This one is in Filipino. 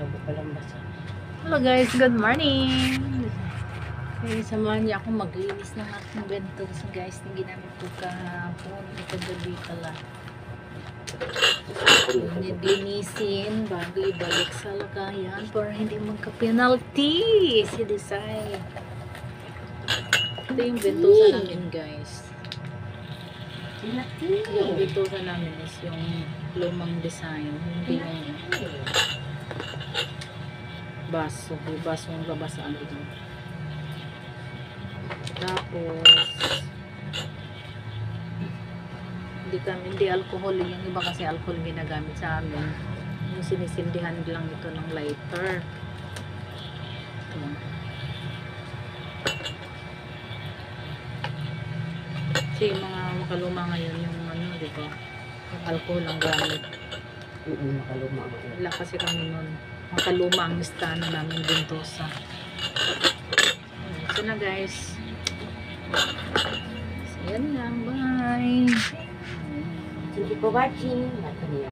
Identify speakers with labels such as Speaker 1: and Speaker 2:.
Speaker 1: Grabe palang basa.
Speaker 2: Hello guys, good morning! Okay, samahan niyo ako maglinis ng aking bentos guys na ginamit ko kahapon. Ito gabi pala. Linisin bago ibalik sa lagayan para hindi magka-penalty si Desai. Ito yung bentosa namin guys. Yung bentosa namin is yung lumang design. Hindi yung baso. Yung baso yung babasaan ito. Tapos hindi alcohol, yung iba kasi alcohol ginagamit sa amin. Yung sinisindihan lang ito ng lighter. Ayan. Kasi yung mga makaluma ngayon yung ano, dito yung alcohol ang gamit.
Speaker 1: Makaluma ako.
Speaker 2: Wala kasi kami nun makaluma ang istana namin bentosa. So na guys, so yan lang, bye.
Speaker 1: Thank you for watching.